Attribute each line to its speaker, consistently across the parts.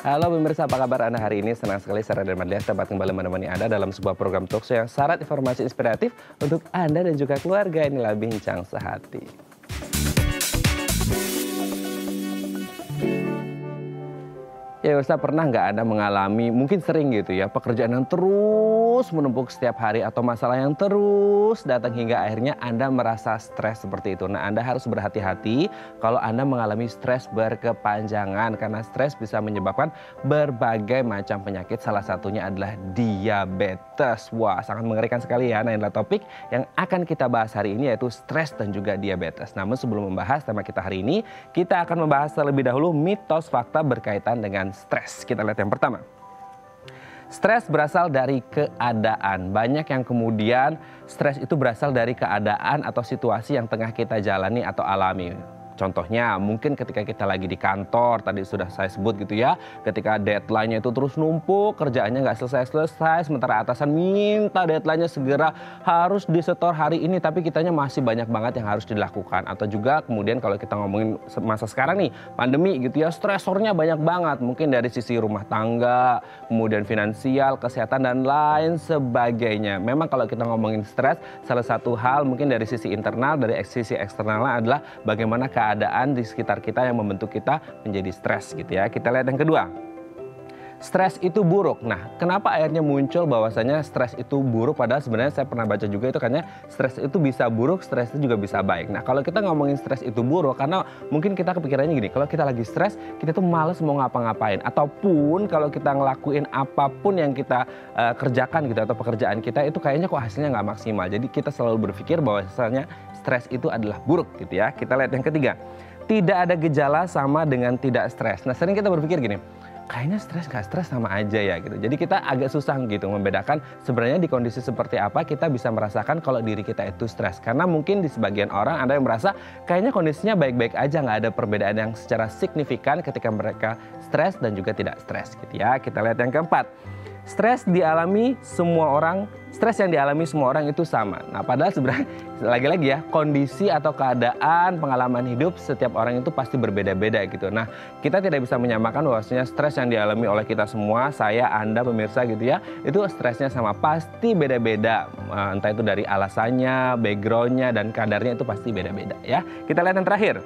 Speaker 1: Halo pemirsa, apa kabar Anda hari ini? Senang sekali Sarah dan Madlias dapat kembali menemani Anda dalam sebuah program talkshow yang syarat informasi inspiratif untuk Anda dan juga keluarga. Inilah Bincang Sehati. Ya pemirsa, pernah nggak Anda mengalami, mungkin sering gitu ya, pekerjaan yang terus menumpuk setiap hari atau masalah yang terus datang hingga akhirnya Anda merasa stres seperti itu. Nah, Anda harus berhati-hati kalau Anda mengalami stres berkepanjangan karena stres bisa menyebabkan berbagai macam penyakit, salah satunya adalah diabetes. Wah, sangat mengerikan sekali ya. Nah, inilah topik yang akan kita bahas hari ini, yaitu stres dan juga diabetes. Namun sebelum membahas tema kita hari ini, kita akan membahas terlebih dahulu mitos fakta berkaitan dengan stres. Kita lihat yang pertama. Stres berasal dari keadaan. Banyak yang kemudian stres itu berasal dari keadaan atau situasi yang tengah kita jalani atau alami. Contohnya mungkin ketika kita lagi di kantor, tadi sudah saya sebut gitu ya, ketika deadline-nya itu terus numpuk, kerjaannya nggak selesai-selesai, sementara atasan minta deadline-nya segera harus disetor hari ini, tapi kitanya masih banyak banget yang harus dilakukan. Atau juga kemudian kalau kita ngomongin masa sekarang nih, pandemi gitu ya, stresornya banyak banget. Mungkin dari sisi rumah tangga, kemudian finansial, kesehatan, dan lain sebagainya. Memang kalau kita ngomongin stres, salah satu hal mungkin dari sisi internal, dari sisi eksternalnya adalah bagaimana keadaan di sekitar kita yang membentuk kita menjadi stres gitu ya. Kita lihat yang kedua. Stres itu buruk. Nah, kenapa akhirnya muncul bahwasanya stres itu buruk, padahal sebenarnya saya pernah baca juga itu katanya stres itu bisa buruk, stres itu juga bisa baik. Nah, kalau kita ngomongin stres itu buruk karena mungkin kita kepikirannya gini, kalau kita lagi stres, kita tuh males mau ngapa-ngapain, ataupun kalau kita ngelakuin apapun yang kita kerjakan gitu atau pekerjaan kita itu kayaknya kok hasilnya nggak maksimal. Jadi kita selalu berpikir bahwasanya stres itu adalah buruk gitu ya. Kita lihat yang ketiga. Tidak ada gejala sama dengan tidak stres. Nah, sering kita berpikir gini, kayaknya stres gak stres sama aja ya gitu. Jadi kita agak susah gitu membedakan sebenarnya di kondisi seperti apa kita bisa merasakan kalau diri kita itu stres. Karena mungkin di sebagian orang ada yang merasa kayaknya kondisinya baik-baik aja, nggak ada perbedaan yang secara signifikan ketika mereka stres dan juga tidak stres gitu ya. Kita lihat yang keempat. Stres yang dialami semua orang itu sama. Nah, padahal sebenarnya lagi-lagi ya, kondisi atau keadaan pengalaman hidup setiap orang itu pasti berbeda-beda gitu. Nah, kita tidak bisa menyamakan bahwasanya stres yang dialami oleh kita semua, saya, Anda, pemirsa gitu ya, itu stresnya sama, pasti beda-beda. Entah itu dari alasannya, backgroundnya, dan kadarnya itu pasti beda-beda ya. Kita lihat yang terakhir.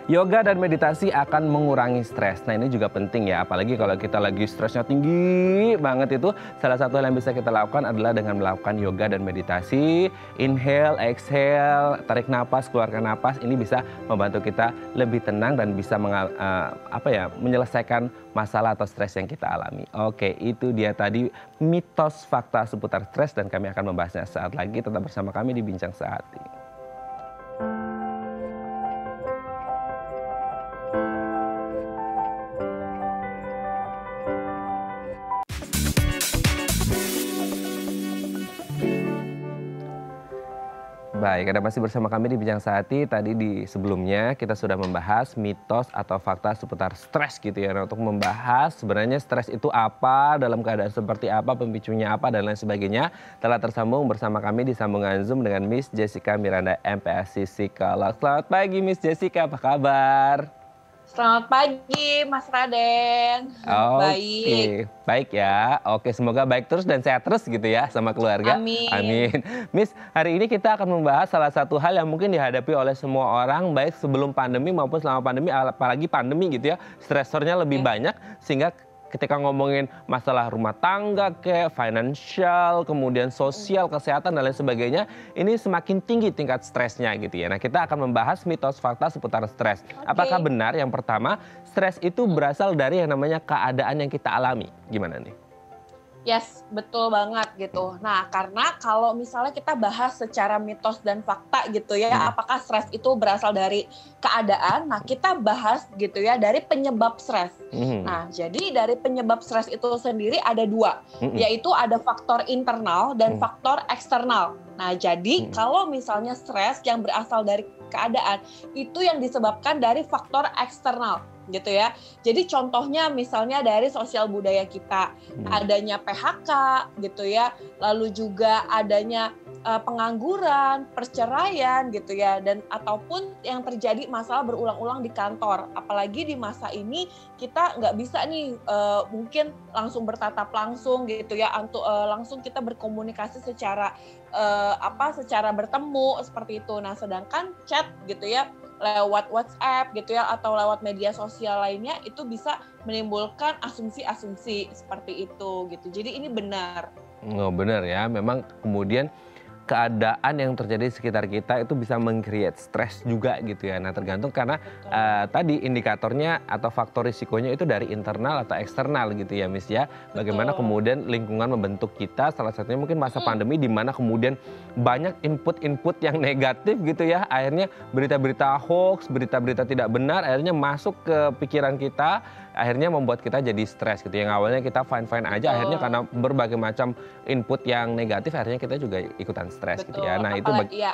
Speaker 1: Yoga dan meditasi akan mengurangi stres. Nah, ini juga penting ya, apalagi kalau kita lagi stresnya tinggi banget itu, salah satu hal yang bisa kita lakukan adalah dengan melakukan yoga dan meditasi. Inhale, exhale, tarik napas, keluarkan napas. Ini bisa membantu kita lebih tenang dan bisa menyelesaikan masalah atau stres yang kita alami. Oke, itu dia tadi mitos fakta seputar stres dan kami akan membahasnya saat lagi. Tetap bersama kami di Bincang Sehati. Baik, Anda masih bersama kami di Bincang Sehati. Tadi di sebelumnya kita sudah membahas mitos atau fakta seputar stres gitu ya. Nah, untuk membahas sebenarnya stres itu apa, dalam keadaan seperti apa, pemicunya apa, dan lain sebagainya, telah tersambung bersama kami di sambungan Zoom dengan Miss Jessica Miranda, MPASI Psikolog. Selamat pagi Miss Jessica, apa kabar?
Speaker 2: Selamat pagi Mas Raden.
Speaker 1: Baik. Baik ya. Oke, semoga baik terus dan sehat terus gitu ya sama keluarga.
Speaker 2: Amin.
Speaker 1: Amin. Miss, hari ini kita akan membahas salah satu hal yang mungkin dihadapi oleh semua orang baik sebelum pandemi maupun selama pandemi, apalagi pandemi gitu ya. Stresornya lebih banyak sehingga ketika ngomongin masalah rumah tangga, kayak financial, kemudian sosial, kesehatan, dan lain sebagainya, ini semakin tinggi tingkat stresnya gitu ya. Nah, kita akan membahas mitos fakta seputar stres. Apakah benar yang pertama, stres itu berasal dari yang namanya keadaan yang kita alami? Gimana nih?
Speaker 2: Yes, betul banget gitu. Nah, karena kalau misalnya kita bahas secara mitos dan fakta gitu ya, apakah stres itu berasal dari keadaan? Nah, kita bahas gitu ya dari penyebab stres. Nah, jadi dari penyebab stres itu sendiri ada dua, yaitu ada faktor internal dan faktor eksternal. Nah, jadi kalau misalnya stres yang berasal dari keadaan, itu yang disebabkan dari faktor eksternal. Gitu ya. Jadi contohnya misalnya dari sosial budaya kita, adanya PHK gitu ya, lalu juga adanya pengangguran, perceraian gitu ya, dan ataupun yang terjadi masalah berulang-ulang di kantor. Apalagi di masa ini kita nggak bisa nih mungkin langsung bertatap langsung gitu ya, langsung kita berkomunikasi secara secara bertemu seperti itu. Nah, sedangkan chat gitu ya lewat WhatsApp gitu ya atau lewat media sosial lainnya itu bisa menimbulkan asumsi-asumsi seperti itu gitu. Jadi ini benar.
Speaker 1: Oh, benar ya, memang kemudian keadaan yang terjadi di sekitar kita itu bisa meng-create stres juga gitu ya. Nah, tergantung karena tadi indikatornya atau faktor risikonya itu dari internal atau eksternal gitu ya, Miss ya. Bagaimana kemudian lingkungan membentuk kita, salah satunya mungkin masa pandemi di mana kemudian banyak input-input yang negatif gitu ya. Akhirnya berita-berita hoax, berita-berita tidak benar akhirnya masuk ke pikiran kita, akhirnya membuat kita jadi stres gitu. Yang awalnya kita fine-fine aja, akhirnya karena berbagai macam input yang negatif akhirnya kita juga ikutan stres gitu ya. Nah,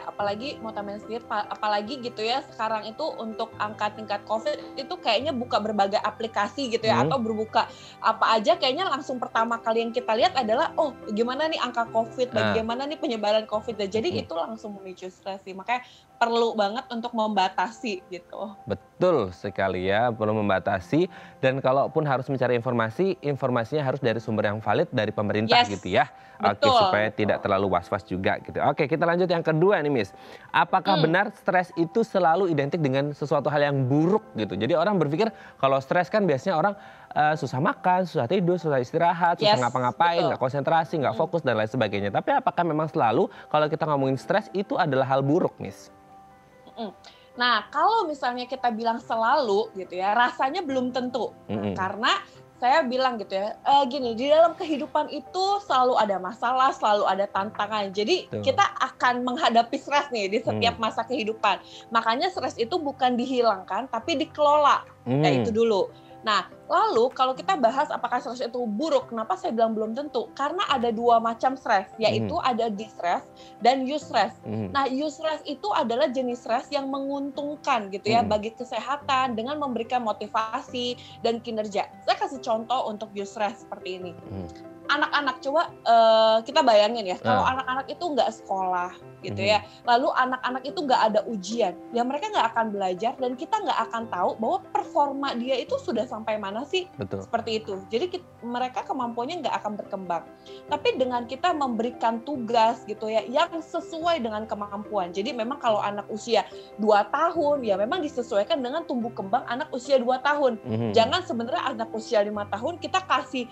Speaker 2: apalagi mau tambahin sedikit, apalagi gitu ya sekarang itu untuk angka tingkat COVID itu kayaknya buka berbagai aplikasi gitu ya atau berbuka apa aja kayaknya langsung pertama kali yang kita lihat adalah gimana nih angka COVID, bagaimana nih penyebaran COVID. Jadi itu langsung memicu stres sih. Makanya perlu banget untuk membatasi gitu.
Speaker 1: Betul sekali ya, perlu membatasi dan kalaupun harus mencari informasi, informasinya harus dari sumber yang valid dari pemerintah gitu ya. Oke, supaya tidak terlalu was-was juga gitu. Oke, kita lanjut yang kedua nih, Miss. Apakah benar stres itu selalu identik dengan sesuatu hal yang buruk gitu? Jadi orang berpikir kalau stres kan biasanya orang susah makan, susah tidur, susah istirahat, susah ngapa-ngapain, nggak konsentrasi, nggak fokus dan lain sebagainya. Tapi apakah memang selalu kalau kita ngomongin stres itu adalah hal buruk, Miss?
Speaker 2: Nah, kalau misalnya kita bilang selalu gitu ya, rasanya belum tentu. Karena saya bilang gitu ya, gini, di dalam kehidupan itu selalu ada masalah, selalu ada tantangan. Jadi kita akan menghadapi stres nih di setiap masa kehidupan. Makanya stres itu bukan dihilangkan, tapi dikelola. Ya itu dulu. Nah, lalu kalau kita bahas apakah stres itu buruk, kenapa saya bilang belum tentu? Karena ada dua macam stres, yaitu ada distress dan eustress. Nah, eustress itu adalah jenis stres yang menguntungkan gitu ya bagi kesehatan dengan memberikan motivasi dan kinerja. Saya kasih contoh untuk eustress seperti ini. Anak-anak coba kita bayangin ya, kalau anak-anak itu nggak sekolah gitu ya, lalu anak-anak itu nggak ada ujian, ya mereka nggak akan belajar dan kita nggak akan tahu bahwa performa dia itu sudah sampai mana sih. Seperti itu. Jadi mereka kemampuannya nggak akan berkembang. Tapi dengan kita memberikan tugas gitu ya, yang sesuai dengan kemampuan. Jadi memang kalau anak usia 2 tahun, ya memang disesuaikan dengan tumbuh kembang anak usia 2 tahun. Jangan sebenarnya anak usia 5 tahun kita kasih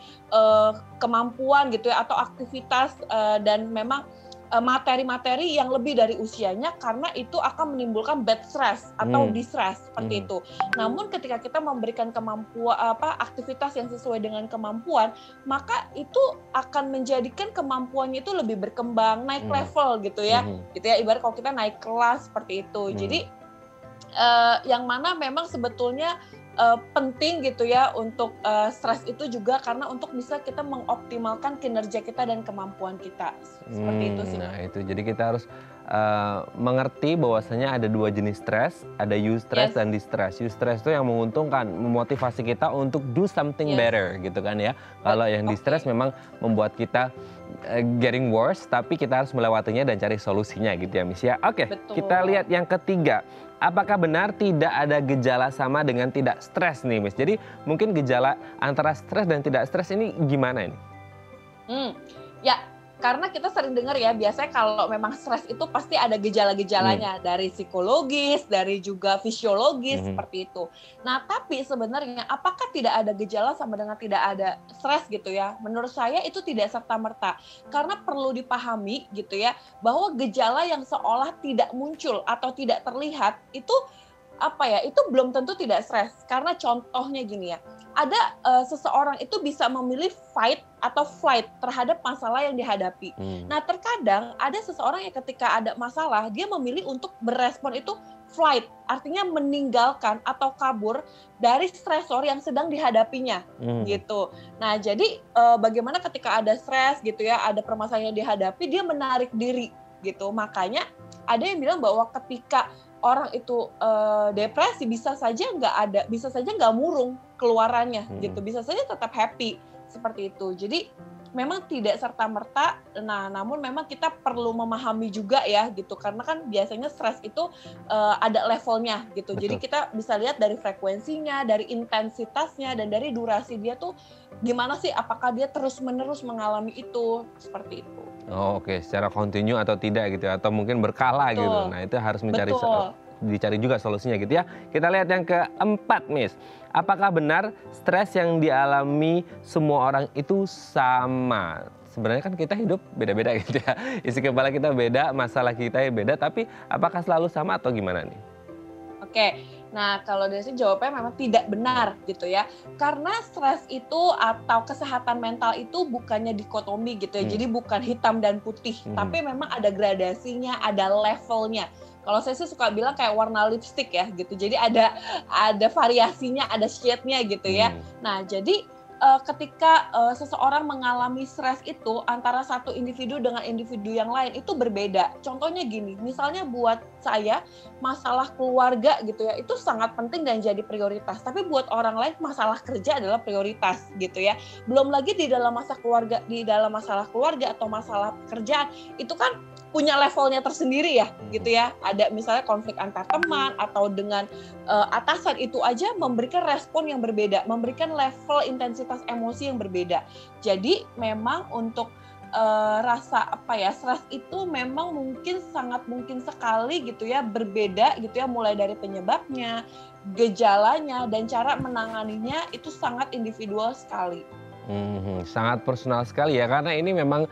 Speaker 2: kemampuan gitu ya atau aktivitas dan memang materi-materi yang lebih dari usianya karena itu akan menimbulkan bad stress atau distress seperti itu. Namun ketika kita memberikan kemampuan aktivitas yang sesuai dengan kemampuan, maka itu akan menjadikan kemampuannya itu lebih berkembang, naik level gitu ya. Gitu ya, ibarat kalau kita naik kelas seperti itu. Jadi yang mana memang sebetulnya penting gitu ya untuk stres itu juga karena untuk bisa kita mengoptimalkan kinerja kita dan kemampuan kita seperti itu sih.
Speaker 1: Nah itu jadi kita harus mengerti bahwasanya ada dua jenis stres, ada eustress dan distress. Eustress itu yang menguntungkan, memotivasi kita untuk do something better gitu kan ya. Kalau yang distress memang membuat kita getting worse, tapi kita harus melewatinya dan cari solusinya gitu ya, Miss ya. Oke, kita lihat yang ketiga. Apakah benar tidak ada gejala sama dengan tidak stres nih, Miss? Jadi mungkin gejala antara stres dan tidak stres ini gimana ini?
Speaker 2: Ya, karena kita sering dengar ya, biasanya kalau memang stres itu pasti ada gejala-gejalanya dari psikologis, dari juga fisiologis seperti itu. Nah, tapi sebenarnya apakah tidak ada gejala sama dengan tidak ada stres gitu ya? Menurut saya itu tidak serta-merta. Karena perlu dipahami gitu ya, bahwa gejala yang seolah tidak muncul atau tidak terlihat itu itu belum tentu tidak stres. Karena contohnya gini ya, ada seseorang itu bisa memilih fight atau flight terhadap masalah yang dihadapi. Nah, terkadang ada seseorang yang ketika ada masalah, dia memilih untuk berespon itu flight, artinya meninggalkan atau kabur dari stresor yang sedang dihadapinya, gitu. Nah, jadi bagaimana ketika ada stres gitu ya, ada permasalahan yang dihadapi, dia menarik diri, gitu. Makanya ada yang bilang bahwa ketika orang itu depresi bisa saja nggak murung keluarannya gitu, bisa saja tetap happy seperti itu. Jadi memang tidak serta-merta, nah namun memang kita perlu memahami juga ya gitu, karena kan biasanya stres itu ada levelnya gitu. Jadi
Speaker 1: Betul.
Speaker 2: kita bisa lihat dari frekuensinya, dari intensitasnya, dan dari durasi dia tuh gimana sih, apakah dia terus-menerus mengalami itu, seperti itu.
Speaker 1: Oh, oke, secara kontinu atau tidak gitu ya, atau mungkin berkala gitu.
Speaker 2: Betul,
Speaker 1: Nah, itu harus
Speaker 2: betul.
Speaker 1: dicari juga solusinya gitu ya. Kita lihat yang keempat, Miss. Apakah benar stres yang dialami semua orang itu sama? Sebenarnya kan kita hidup beda-beda gitu ya. Isi kepala kita beda, masalah kita beda, tapi apakah selalu sama atau gimana nih?
Speaker 2: Oke, nah kalau dari sini jawabnya memang tidak benar gitu ya. Karena stres itu atau kesehatan mental itu bukannya dikotomi gitu ya.
Speaker 1: Hmm.
Speaker 2: Jadi bukan hitam dan putih, tapi memang ada gradasinya, ada levelnya. Kalau saya sih suka bilang kayak warna lipstick ya gitu. Jadi ada variasinya, ada shade-nya gitu ya. Nah, jadi ketika seseorang mengalami stres itu antara satu individu dengan individu yang lain itu berbeda. Contohnya gini, misalnya buat saya masalah keluarga gitu ya, itu sangat penting dan jadi prioritas. Tapi buat orang lain masalah kerja adalah prioritas gitu ya. Belum lagi di dalam masalah keluarga atau masalah pekerjaan itu kan punya levelnya tersendiri ya gitu ya. Ada misalnya konflik antar teman atau dengan atasan, itu aja memberikan respon yang berbeda, memberikan level intensitas emosi yang berbeda. Jadi memang untuk rasa stres itu memang sangat mungkin sekali gitu ya berbeda gitu ya, mulai dari penyebabnya, gejalanya, dan cara menanganinya itu sangat individual sekali.
Speaker 1: Sangat personal sekali ya, karena ini memang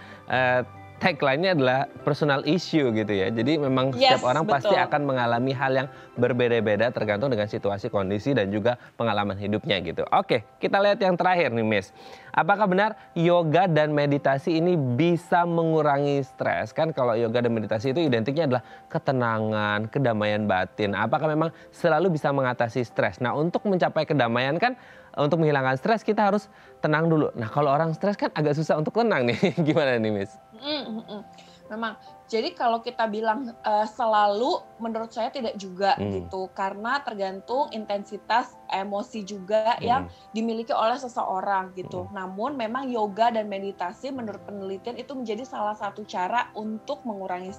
Speaker 1: tagline-nya adalah personal issue gitu ya. Jadi memang setiap orang pasti akan mengalami hal yang berbeda-beda tergantung dengan situasi, kondisi, dan juga pengalaman hidupnya gitu. Oke, kita lihat yang terakhir nih, Miss. Apakah benar yoga dan meditasi ini bisa mengurangi stres? Kan kalau yoga dan meditasi itu identiknya adalah ketenangan, kedamaian batin. Apakah memang selalu bisa mengatasi stres? Nah, untuk mencapai kedamaian kan, untuk menghilangkan stres kita harus tenang dulu. Nah, kalau orang stres kan agak susah untuk tenang nih. Gimana nih, Miss?
Speaker 2: Memang. Jadi kalau kita bilang selalu, menurut saya tidak juga gitu. Karena tergantung intensitas emosi juga yang dimiliki oleh seseorang gitu. Namun memang yoga dan meditasi menurut penelitian itu menjadi salah satu cara untuk mengurangi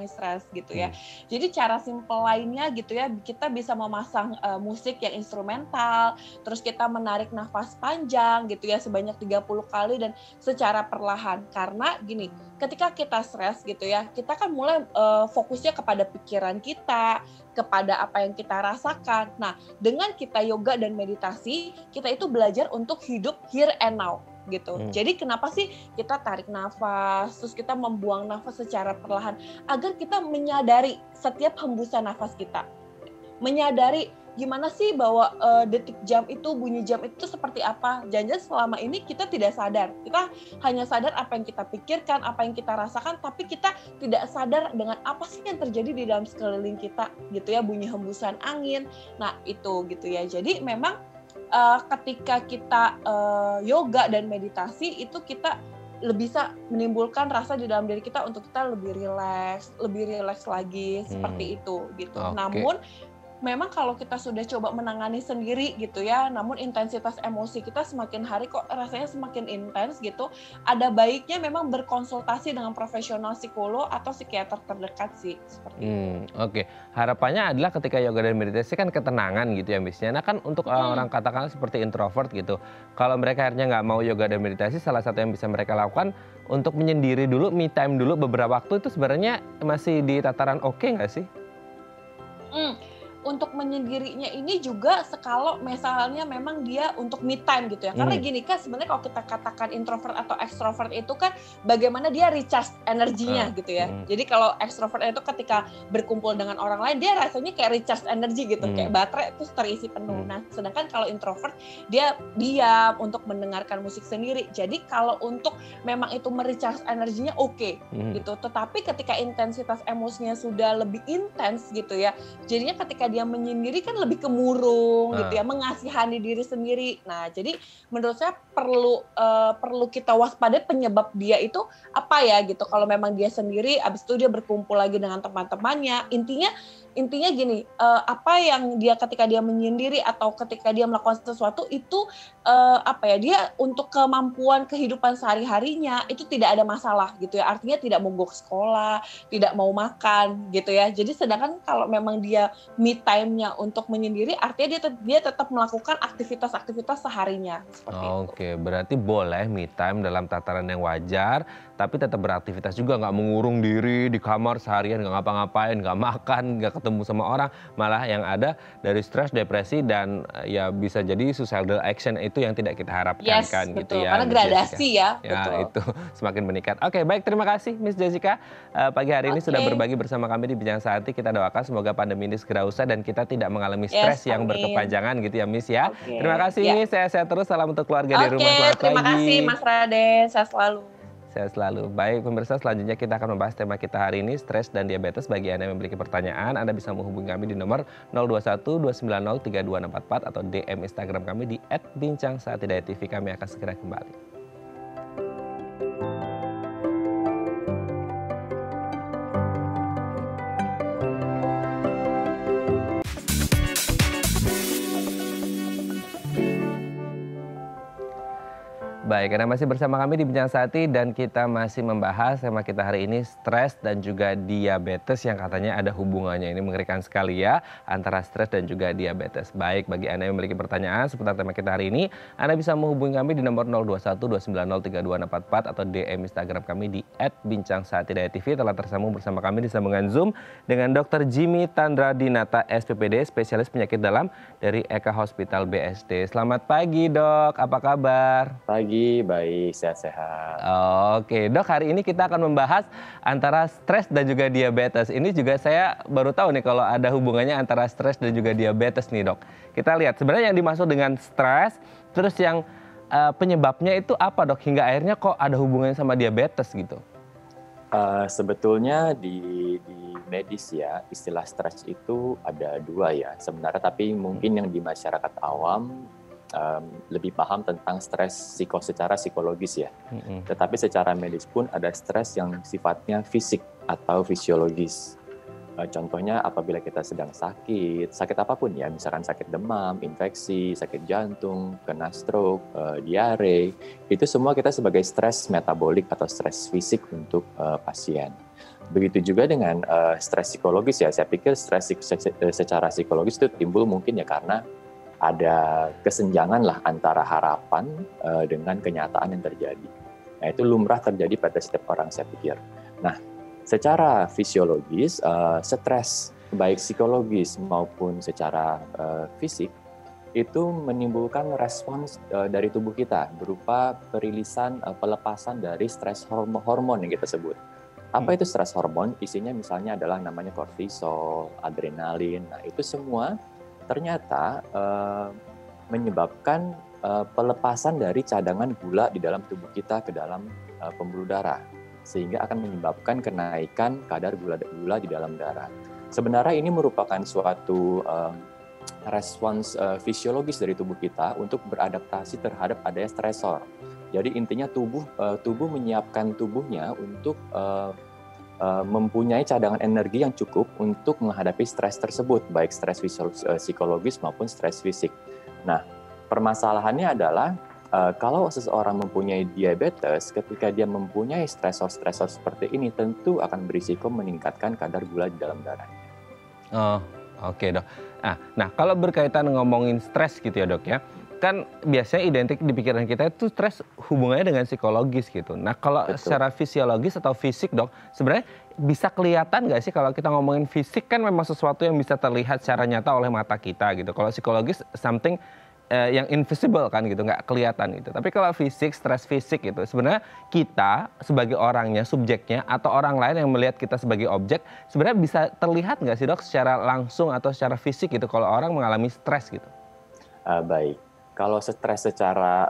Speaker 2: stres gitu ya. Jadi cara simple lainnya gitu ya, kita bisa memasang musik yang instrumental, terus kita menarik nafas panjang gitu ya sebanyak 30 kali dan secara perlahan. Karena gini, ketika kita stres gitu ya, kita kan mulai fokusnya kepada pikiran kita, kepada apa yang kita rasakan. Nah, dengan kita yoga dan meditasi, kita itu belajar untuk hidup here and now gitu. Jadi kenapa sih kita tarik nafas, terus kita membuang nafas secara perlahan, agar kita menyadari setiap hembusan nafas kita. Menyadari gimana sih bahwa detik jam itu, bunyi jam itu seperti apa. Jangan-jangan selama ini kita tidak sadar. Kita hanya sadar apa yang kita pikirkan, apa yang kita rasakan, tapi kita tidak sadar dengan apa sih yang terjadi di dalam sekeliling kita gitu ya, bunyi hembusan angin. Nah, itu gitu ya. Jadi memang ketika kita yoga dan meditasi itu kita lebih bisa menimbulkan rasa di dalam diri kita untuk kita lebih rileks lagi seperti itu gitu. Namun memang kalau kita sudah coba menangani sendiri gitu ya, namun intensitas emosi kita semakin hari kok rasanya semakin intens gitu, ada baiknya memang berkonsultasi dengan profesional psikolog atau psikiater terdekat sih, seperti itu.
Speaker 1: Oke, harapannya adalah ketika yoga dan meditasi kan ketenangan gitu ya, Miss. Nah kan untuk orang katakanlah seperti introvert gitu, kalau mereka akhirnya nggak mau yoga dan meditasi, salah satu yang bisa mereka lakukan untuk menyendiri dulu, me time dulu beberapa waktu, itu sebenarnya masih di tataran oke nggak sih?
Speaker 2: Untuk menyendirinya ini juga sekalau misalnya memang dia untuk me time gitu ya. Karena gini kan sebenarnya kalau kita katakan introvert atau extrovert itu kan bagaimana dia recharge energinya gitu ya. Jadi kalau extrovert itu ketika berkumpul dengan orang lain dia rasanya kayak recharge energi gitu, kayak baterai itu terisi penuh. Nah, sedangkan kalau introvert dia diam untuk mendengarkan musik sendiri. Jadi kalau untuk memang itu merecharge energinya oke gitu. Tetapi ketika intensitas emosinya sudah lebih intens gitu ya, jadinya ketika dia menyendiri kan lebih kemurung gitu ya, mengasihani diri sendiri. Nah, jadi menurut saya perlu kita waspadai penyebab dia itu apa ya gitu. Kalau memang dia sendiri, abis itu dia berkumpul lagi dengan teman-temannya, intinya intinya gini, apa yang dia ketika dia menyendiri atau ketika dia melakukan sesuatu itu dia untuk kemampuan kehidupan sehari-harinya itu tidak ada masalah gitu ya. Artinya tidak mogok sekolah, tidak mau makan gitu ya. Jadi sedangkan kalau memang dia me time-nya untuk menyendiri, artinya dia tetap melakukan aktivitas-aktivitas seharinya seperti itu.
Speaker 1: Oke, berarti boleh me time dalam tataran yang wajar, tapi tetap beraktivitas juga, nggak mengurung diri di kamar seharian, nggak ngapa-ngapain, nggak makan, nggak ketemu sama orang, malah yang ada dari stres, depresi, dan ya bisa jadi suicidal action itu yang tidak kita harapkan
Speaker 2: Yes,
Speaker 1: kan gitu
Speaker 2: betul.
Speaker 1: ya,
Speaker 2: Karena
Speaker 1: Miss
Speaker 2: gradasi
Speaker 1: Jessica.
Speaker 2: ya,
Speaker 1: Ya
Speaker 2: betul.
Speaker 1: itu semakin meningkat. Oke, baik, terima kasih Miss Jessica. Pagi hari ini sudah
Speaker 2: Oke.
Speaker 1: berbagi bersama kami di Bincang Sehati. Kita doakan semoga pandemi ini segera usai dan kita tidak mengalami
Speaker 2: Yes,
Speaker 1: stres yang
Speaker 2: amin.
Speaker 1: berkepanjangan gitu ya Miss ya.
Speaker 2: Oke,
Speaker 1: Terima kasih
Speaker 2: ya.
Speaker 1: Miss, sehat-sehat terus, salam untuk keluarga di rumah,
Speaker 2: Oke,
Speaker 1: selamat
Speaker 2: terima
Speaker 1: pagi.
Speaker 2: kasih Mas Raden, sehat selalu.
Speaker 1: Sehat selalu. Baik pemirsa, selanjutnya kita akan membahas tema kita hari ini, stres dan diabetes. Bagi Anda yang memiliki pertanyaan, Anda bisa menghubungi kami di nomor 021 290 3244 atau DM Instagram kami di @bincangsahatidayatv. Kami akan segera kembali. Baik, Anda masih bersama kami di Bincang Sehati dan kita masih membahas tema kita hari ini, stres dan juga diabetes yang katanya ada hubungannya. Ini mengerikan sekali ya, antara stres dan juga diabetes. Baik, bagi Anda yang memiliki pertanyaan seputar tema kita hari ini, Anda bisa menghubungi kami di nomor 021 290 3244 atau DM Instagram kami di @bincangsahatidayatv. Telah tersambung bersama kami di sambungan Zoom dengan Dr. Jimmy Tandradinata, SPPD, spesialis penyakit dalam dari Eka Hospital BSD. Selamat pagi dok, apa kabar?
Speaker 3: Pagi, baik, sehat-sehat.
Speaker 1: Oke, dok, hari ini kita akan membahas antara stres dan juga diabetes. Ini juga saya baru tahu nih kalau ada hubungannya antara stres dan juga diabetes nih dok. Kita lihat sebenarnya yang dimaksud dengan stres, terus yang penyebabnya itu apa dok? Hingga akhirnya kok ada hubungannya sama diabetes gitu?
Speaker 3: Sebetulnya di medis ya, istilah stres itu ada dua ya sebenarnya, tapi mungkin yang di masyarakat awam lebih paham tentang stres secara psikologis ya. Tetapi secara medis pun ada stres yang sifatnya fisik atau fisiologis. Contohnya apabila kita sedang sakit apapun ya, misalkan sakit demam, infeksi, sakit jantung, kena stroke, diare, itu semua kita sebagai stres metabolik atau stres fisik untuk pasien. Begitu juga dengan stres psikologis ya, saya pikir stres secara psikologis itu timbul mungkin ya karena ada kesenjangan lah antara harapan dengan kenyataan yang terjadi. Nah, itu lumrah terjadi pada setiap orang saya pikir. Nah, secara fisiologis, stres baik psikologis maupun secara fisik itu menimbulkan respons dari tubuh kita berupa perilisan pelepasan dari stres hormon yang kita sebut. Apa itu stres hormon? Isinya misalnya adalah namanya kortisol, adrenalin. Nah, itu semua ternyata menyebabkan pelepasan dari cadangan gula di dalam tubuh kita ke dalam pembuluh darah, sehingga akan menyebabkan kenaikan kadar gula di dalam darah. Sebenarnya ini merupakan suatu respons fisiologis dari tubuh kita untuk beradaptasi terhadap adanya stresor. Jadi intinya tubuh menyiapkan tubuhnya untuk mempunyai cadangan energi yang cukup untuk menghadapi stres tersebut, baik stres psikologis maupun stres fisik. Nah, permasalahannya adalah kalau seseorang mempunyai diabetes, ketika dia mempunyai stresor-stresor seperti ini, tentu akan berisiko meningkatkan kadar gula di dalam darahnya.
Speaker 1: Oh, oke dok. Nah, kalau berkaitan ngomongin stres gitu ya dok ya, kan biasanya identik di pikiran kita itu stres hubungannya dengan psikologis gitu. Nah, kalau
Speaker 3: Betul.
Speaker 1: secara fisiologis atau fisik dok, sebenarnya bisa kelihatan nggak sih kalau kita ngomongin fisik kan memang sesuatu yang bisa terlihat secara nyata oleh mata kita gitu. Kalau psikologis something yang invisible kan gitu, nggak kelihatan gitu. Tapi kalau fisik, stres fisik gitu, sebenarnya kita sebagai orangnya, subjeknya, atau orang lain yang melihat kita sebagai objek, sebenarnya bisa terlihat nggak sih dok secara langsung atau secara fisik gitu kalau orang mengalami stres gitu?
Speaker 3: Baik. Kalau stres secara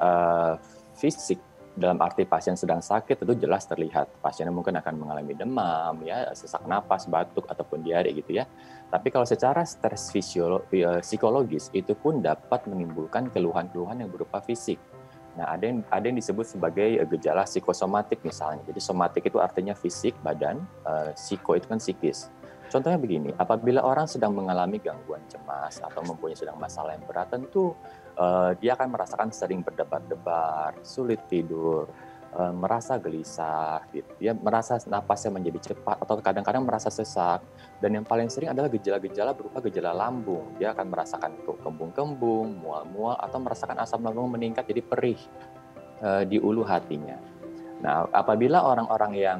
Speaker 3: fisik dalam arti pasien sedang sakit itu jelas terlihat. Pasiennya mungkin akan mengalami demam, ya, sesak napas, batuk ataupun diare gitu ya. Tapi kalau secara stres psikologis itu pun dapat menimbulkan keluhan-keluhan yang berupa fisik. Nah, ada yang disebut sebagai gejala psikosomatik misalnya. Jadi somatik itu artinya fisik badan, psiko itu kan psikis. Contohnya begini, apabila orang sedang mengalami gangguan cemas atau mempunyai sedang masalah yang berat, tentu dia akan merasakan sering berdebar-debar, sulit tidur, merasa gelisah, gitu. Dia merasa napasnya menjadi cepat atau kadang-kadang merasa sesak. Dan yang paling sering adalah gejala-gejala berupa gejala lambung. Dia akan merasakan kembung-kembung, mual-mual, atau merasakan asam lambung meningkat jadi perih di ulu hatinya. Nah, apabila orang-orang yang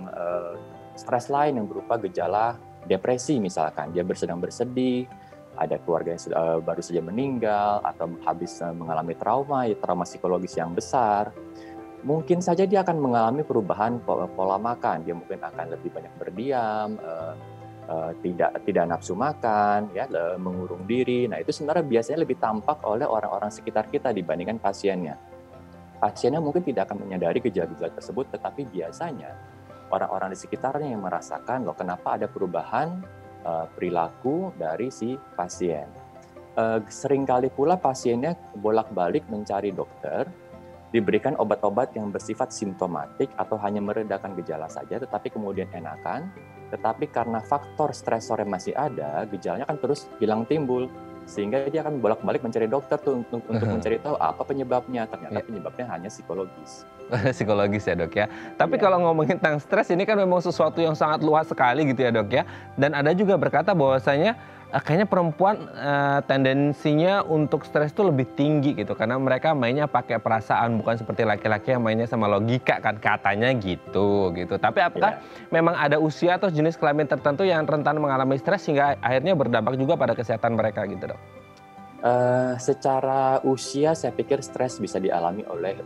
Speaker 3: stres lain yang berupa gejala depresi misalkan, dia sedang bersedih, ada keluarga yang baru saja meninggal, atau habis mengalami trauma psikologis yang besar, mungkin saja dia akan mengalami perubahan pola makan. Dia mungkin akan lebih banyak berdiam, tidak nafsu makan, ya, mengurung diri. Nah, itu sebenarnya biasanya lebih tampak oleh orang-orang sekitar kita dibandingkan pasiennya. Pasiennya mungkin tidak akan menyadari gejala-gejala tersebut, tetapi biasanya orang-orang di sekitarnya yang merasakan, loh kenapa ada perubahan perilaku dari si pasien. Seringkali pula pasiennya bolak-balik mencari dokter, diberikan obat-obat yang bersifat simptomatik atau hanya meredakan gejala saja, tetapi kemudian enakan. Tetapi karena faktor stresor yang masih ada, gejalanya kan terus hilang timbul. Sehingga dia akan bolak-balik mencari dokter tuh untuk mencari tahu apa penyebabnya. Ternyata penyebabnya hanya psikologis.
Speaker 1: Psikologis ya dok ya. Tapi
Speaker 3: Iya.
Speaker 1: kalau ngomongin tentang stres ini kan memang sesuatu yang sangat luas sekali gitu ya dok ya. Dan ada juga berkata bahwasanya kayaknya perempuan tendensinya untuk stres itu lebih tinggi gitu. Karena mereka mainnya pakai perasaan, bukan seperti laki-laki yang mainnya sama logika kan, katanya gitu. Tapi apakah memang ada usia atau jenis kelamin tertentu yang rentan mengalami stres hingga akhirnya berdampak juga pada kesehatan mereka gitu dok?
Speaker 3: Secara usia saya pikir stres bisa dialami oleh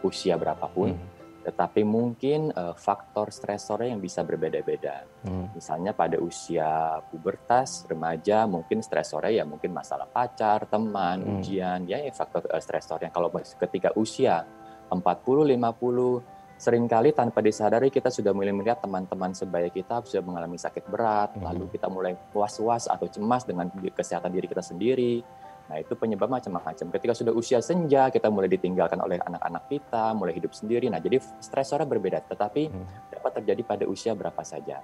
Speaker 3: usia berapapun, tetapi mungkin faktor stresornya yang bisa berbeda-beda. Misalnya pada usia pubertas, remaja, mungkin stresornya ya mungkin masalah pacar, teman, ujian, ya faktor stresornya. Kalau ketika usia 40-50, seringkali tanpa disadari kita sudah mulai melihat teman-teman sebaya kita sudah mengalami sakit berat, lalu kita mulai was-was atau cemas dengan kesehatan diri kita sendiri. Nah, itu penyebab macam-macam. Ketika sudah usia senja, kita mulai ditinggalkan oleh anak-anak kita, mulai hidup sendiri. Nah, jadi stresornya berbeda, tetapi dapat terjadi pada usia berapa saja.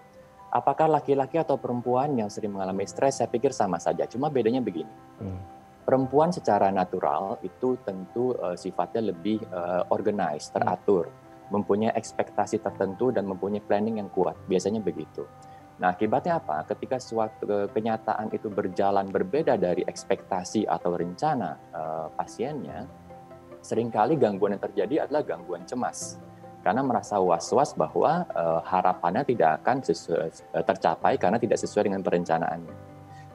Speaker 3: Apakah laki-laki atau perempuan yang sering mengalami stres? Saya pikir sama saja, cuma bedanya begini. Perempuan secara natural itu tentu sifatnya lebih organized, teratur, mempunyai ekspektasi tertentu dan mempunyai planning yang kuat. Biasanya begitu. Nah, akibatnya apa? Ketika suatu kenyataan itu berjalan berbeda dari ekspektasi atau rencana pasiennya, seringkali gangguan yang terjadi adalah gangguan cemas. Karena merasa was-was bahwa harapannya tidak akan tercapai karena tidak sesuai dengan perencanaannya.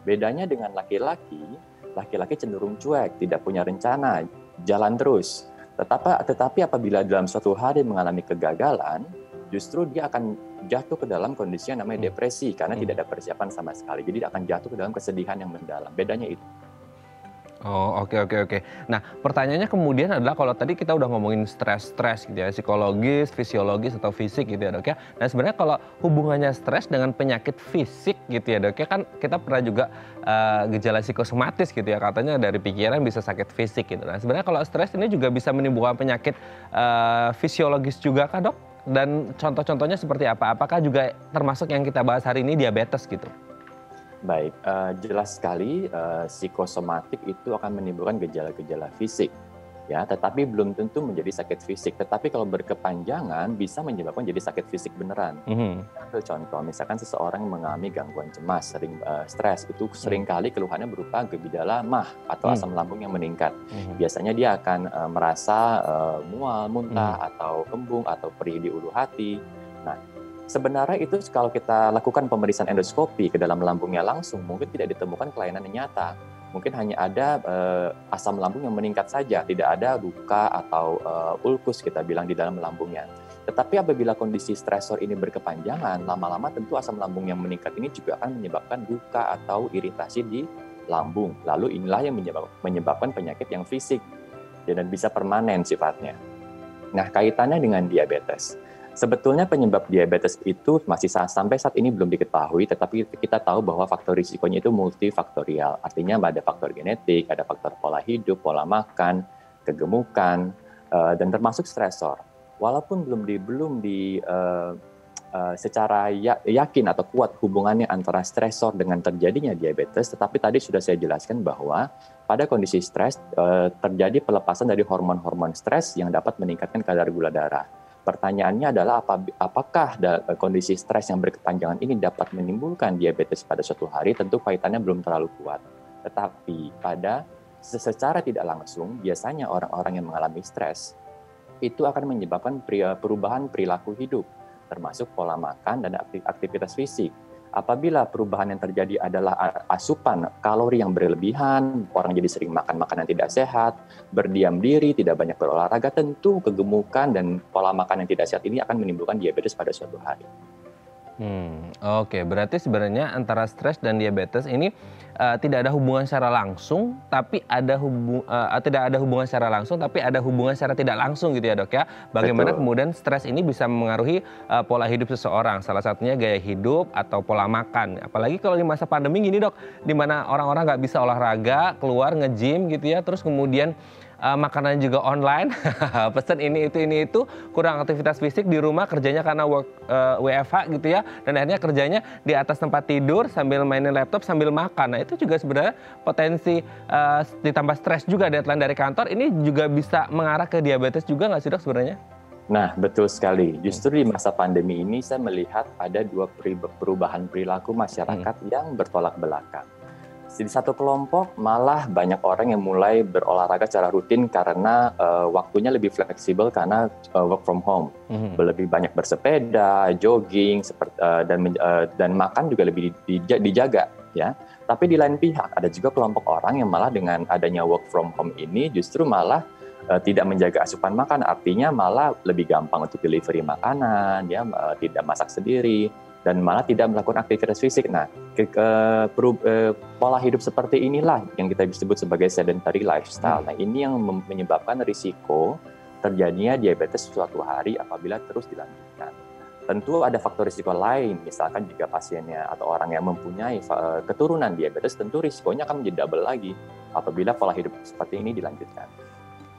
Speaker 3: Bedanya dengan laki-laki cenderung cuek, tidak punya rencana, jalan terus. Tetapi apabila dalam suatu hari mengalami kegagalan, justru dia akan jatuh ke dalam kondisi yang namanya depresi karena tidak ada persiapan sama sekali. Jadi akan jatuh ke dalam kesedihan yang mendalam. Bedanya itu.
Speaker 1: Oh, oke. Nah, pertanyaannya kemudian adalah kalau tadi kita udah ngomongin stres gitu ya, psikologis, fisiologis atau fisik gitu ya dok ya. Nah, sebenarnya kalau hubungannya stres dengan penyakit fisik gitu ya dok ya, kan kita pernah juga gejala psikosomatis gitu ya, katanya dari pikiran bisa sakit fisik gitu. Nah, sebenarnya kalau stres ini juga bisa menimbulkan penyakit fisiologis juga kah dok? Dan contoh-contohnya seperti apa? Apakah juga termasuk yang kita bahas hari ini diabetes gitu?
Speaker 3: Baik, jelas sekali psikosomatik itu akan menimbulkan gejala-gejala fisik, ya, tetapi belum tentu menjadi sakit fisik. Tetapi kalau berkepanjangan bisa menyebabkan jadi sakit fisik beneran. Ambil contoh, misalkan seseorang mengalami gangguan cemas, sering stres, itu seringkali keluhannya berupa gejala MAH atau asam lambung yang meningkat. Biasanya dia akan merasa mual, muntah, atau kembung, atau perih di ulu hati. Nah, sebenarnya itu kalau kita lakukan pemeriksaan endoskopi ke dalam lambungnya langsung, mungkin tidak ditemukan kelainan yang nyata. Mungkin hanya ada asam lambung yang meningkat saja, tidak ada luka atau ulkus kita bilang di dalam lambungnya. Tetapi apabila kondisi stresor ini berkepanjangan, lama-lama tentu asam lambung yang meningkat ini juga akan menyebabkan luka atau iritasi di lambung. Lalu inilah yang menyebabkan penyakit yang fisik dan bisa permanen sifatnya. Nah, kaitannya dengan diabetes. Sebetulnya penyebab diabetes itu masih sampai saat ini belum diketahui, tetapi kita tahu bahwa faktor risikonya itu multifaktorial. Artinya ada faktor genetik, ada faktor pola hidup, pola makan, kegemukan, dan termasuk stresor. Walaupun belum secara yakin atau kuat hubungannya antara stresor dengan terjadinya diabetes, tetapi tadi sudah saya jelaskan bahwa pada kondisi stres terjadi pelepasan dari hormon-hormon stres yang dapat meningkatkan kadar gula darah. Pertanyaannya adalah apakah kondisi stres yang berkepanjangan ini dapat menimbulkan diabetes pada suatu hari? Tentu kaitannya belum terlalu kuat. Tetapi secara tidak langsung, biasanya orang-orang yang mengalami stres itu akan menyebabkan perubahan perilaku hidup, termasuk pola makan dan aktivitas fisik. Apabila perubahan yang terjadi adalah asupan kalori yang berlebihan, orang jadi sering makan makanan tidak sehat, berdiam diri, tidak banyak berolahraga, tentu kegemukan dan pola makan yang tidak sehat ini akan menimbulkan diabetes pada suatu hari.
Speaker 1: Oke, berarti sebenarnya antara stres dan diabetes ini tidak ada hubungan secara langsung, tapi tidak ada hubungan secara langsung, tapi ada hubungan secara tidak langsung gitu ya dok ya. Bagaimana
Speaker 3: Betul.
Speaker 1: kemudian stres ini bisa mengaruhi pola hidup seseorang, salah satunya gaya hidup atau pola makan. Apalagi kalau di masa pandemi gini dok, di mana orang-orang nggak bisa olahraga, keluar nge-gym gitu ya, terus kemudian makanan juga online, pesen ini itu, kurang aktivitas fisik di rumah, kerjanya karena WFH gitu ya, dan akhirnya kerjanya di atas tempat tidur sambil mainin laptop sambil makan. Nah itu juga sebenarnya potensi ditambah stres juga, deadline dari kantor, ini juga bisa mengarah ke diabetes juga nggak sih dok sebenarnya?
Speaker 3: Nah, betul sekali. Justru di masa pandemi ini saya melihat ada dua perubahan perilaku masyarakat yang bertolak belakang. Di satu kelompok malah banyak orang yang mulai berolahraga secara rutin karena waktunya lebih fleksibel karena work from home. Lebih banyak bersepeda, jogging, dan makan juga lebih dijaga ya. Tapi di lain pihak ada juga kelompok orang yang malah dengan adanya work from home ini justru malah tidak menjaga asupan makan, artinya malah lebih gampang untuk delivery makanan, ya, tidak masak sendiri, dan malah tidak melakukan aktivitas fisik. Nah, pola hidup seperti inilah yang kita sebut sebagai sedentary lifestyle. Nah, ini yang menyebabkan risiko terjadinya diabetes suatu hari apabila terus dilanjutkan. Tentu ada faktor risiko lain, misalkan jika pasiennya atau orang yang mempunyai keturunan diabetes, tentu risikonya akan menjadi double lagi apabila pola hidup seperti ini dilanjutkan.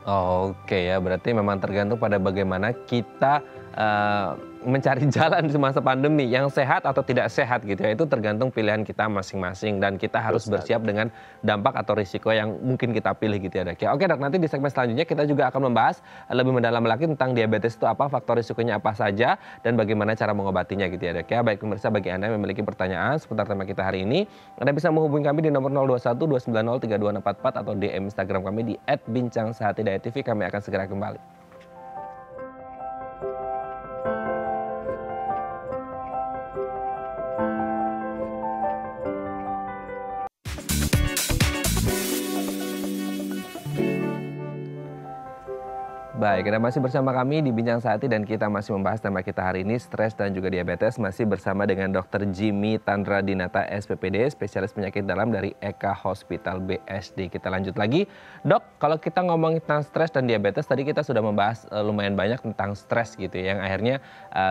Speaker 1: Oke ya, berarti memang tergantung pada bagaimana kita mencari jalan di masa pandemi yang sehat atau tidak sehat gitu ya, itu tergantung pilihan kita masing-masing dan kita harus bersiap dengan dampak atau risiko yang mungkin kita pilih gitu ya dok ya. Oke dok, nanti di segmen selanjutnya kita juga akan membahas lebih mendalam lagi tentang diabetes itu apa, faktor risikonya apa saja, dan bagaimana cara mengobatinya gitu ya dok ya. Baik pemirsa, bagi Anda yang memiliki pertanyaan seputar tema kita hari ini, Anda bisa menghubungi kami di nomor 021 290 3244 atau DM Instagram kami di @bincangsehati.tv. Kami akan segera kembali. Baik, Anda masih bersama kami di Bincang Sehati dan kita masih membahas tema kita hari ini, stres dan juga diabetes, masih bersama dengan Dr. Jimmy Tandra Dinata, SPPD, spesialis penyakit dalam dari Eka Hospital BSD. Kita lanjut lagi. Dok, kalau kita ngomongin tentang stres dan diabetes, tadi kita sudah membahas lumayan banyak tentang stres gitu ya, yang akhirnya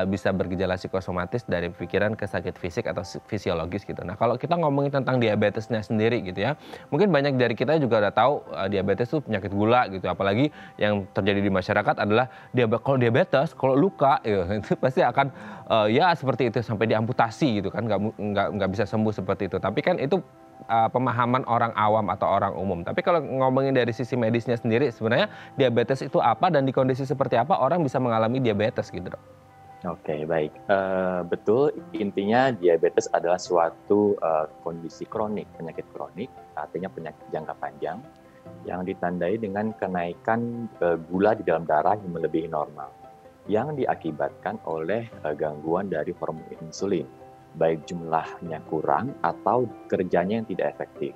Speaker 1: bisa bergejala psikosomatis dari pikiran ke sakit fisik atau fisiologis gitu. Nah, kalau kita ngomongin tentang diabetesnya sendiri gitu ya, mungkin banyak dari kita juga udah tahu diabetes itu penyakit gula gitu, apalagi yang terjadi di masyarakat adalah kalau diabetes, kalau luka ya, itu pasti akan ya seperti itu sampai diamputasi gitu kan, nggak bisa sembuh seperti itu. Tapi kan itu pemahaman orang awam atau orang umum. Tapi kalau ngomongin dari sisi medisnya sendiri, sebenarnya diabetes itu apa dan di kondisi seperti apa orang bisa mengalami diabetes gitu dok?
Speaker 3: Oke, baik. Betul, intinya diabetes adalah suatu kondisi kronik, penyakit kronik, artinya penyakit jangka panjang, yang ditandai dengan kenaikan gula di dalam darah yang melebihi normal, yang diakibatkan oleh gangguan dari hormon insulin, baik jumlahnya kurang atau kerjanya yang tidak efektif.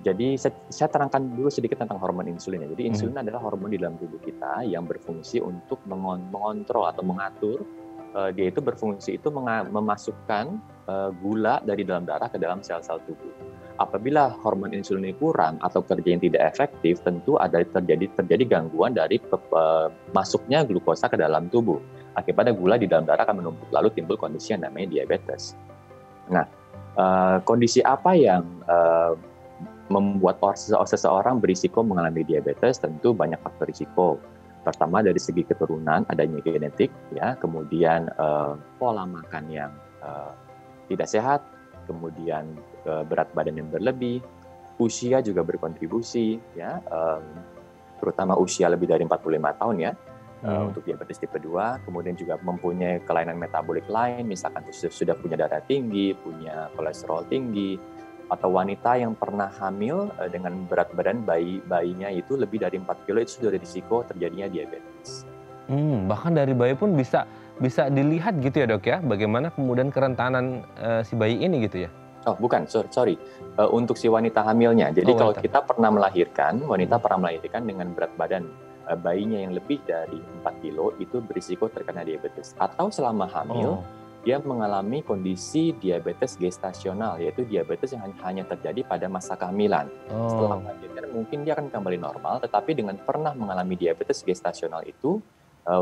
Speaker 3: Jadi saya terangkan dulu sedikit tentang hormon insulin. Jadi insulin adalah hormon di dalam tubuh kita yang berfungsi untuk mengontrol atau mengatur. Dia itu berfungsi itu memasukkan gula dari dalam darah ke dalam sel-sel tubuh. Apabila hormon insulin ini kurang atau kerja yang tidak efektif, tentu ada terjadi gangguan dari masuknya glukosa ke dalam tubuh. Akibatnya gula di dalam darah akan menumpuk, lalu timbul kondisi yang namanya diabetes. Nah, kondisi apa yang membuat seseorang berisiko mengalami diabetes? Tentu banyak faktor risiko. Pertama dari segi keturunan, adanya genetik, ya, kemudian pola makan yang tidak sehat, kemudian berat badan yang berlebih, usia juga berkontribusi, ya, terutama usia lebih dari 45 tahun ya, untuk diabetes tipe 2, kemudian juga mempunyai kelainan metabolik lain, misalkan sudah punya darah tinggi, punya kolesterol tinggi, atau wanita yang pernah hamil dengan berat badan bayinya itu lebih dari 4 kilo, itu sudah ada risiko terjadinya diabetes.
Speaker 1: Bahkan dari bayi pun bisa dilihat gitu ya dok ya, bagaimana kemudian kerentanan si bayi ini gitu ya?
Speaker 3: Oh bukan, sorry. Untuk si wanita hamilnya. Jadi kalau kita pernah melahirkan, wanita pernah melahirkan dengan berat badan bayinya yang lebih dari 4 kilo, itu berisiko terkena diabetes. Atau selama hamil, dia mengalami kondisi diabetes gestasional, yaitu diabetes yang hanya terjadi pada masa kehamilan. Setelah melahirkan mungkin dia akan kembali normal, tetapi dengan pernah mengalami diabetes gestasional itu,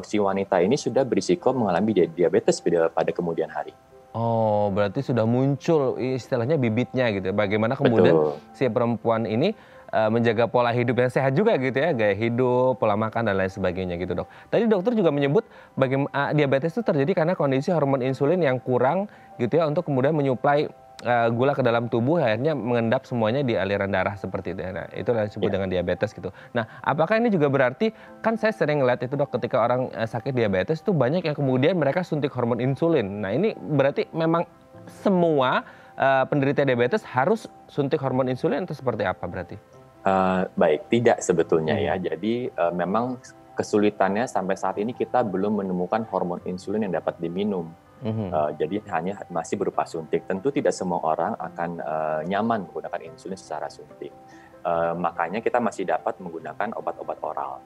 Speaker 3: si wanita ini sudah berisiko mengalami diabetes pada kemudian hari.
Speaker 1: Oh, berarti sudah muncul istilahnya bibitnya gitu. Bagaimana kemudian si perempuan ini menjaga pola hidup yang sehat juga gitu ya, gaya hidup, pola makan dan lain sebagainya gitu dok. Tadi dokter juga menyebut bagaimana diabetes itu terjadi karena kondisi hormon insulin yang kurang gitu ya untuk kemudian menyuplai gula ke dalam tubuh, akhirnya mengendap semuanya di aliran darah seperti itu. Nah, itu yang disebut dengan diabetes gitu. Nah, apakah ini juga berarti, kan saya sering ngeliat itu dok, ketika orang sakit diabetes itu banyak yang kemudian mereka suntik hormon insulin. Nah, ini berarti memang semua penderita diabetes harus suntik hormon insulin atau seperti apa berarti?
Speaker 3: Baik, tidak sebetulnya ya. Jadi memang kesulitannya sampai saat ini kita belum menemukan hormon insulin yang dapat diminum. Jadi hanya masih berupa suntik. Tentu tidak semua orang akan nyaman menggunakan insulin secara suntik. Makanya kita masih dapat menggunakan obat-obat oral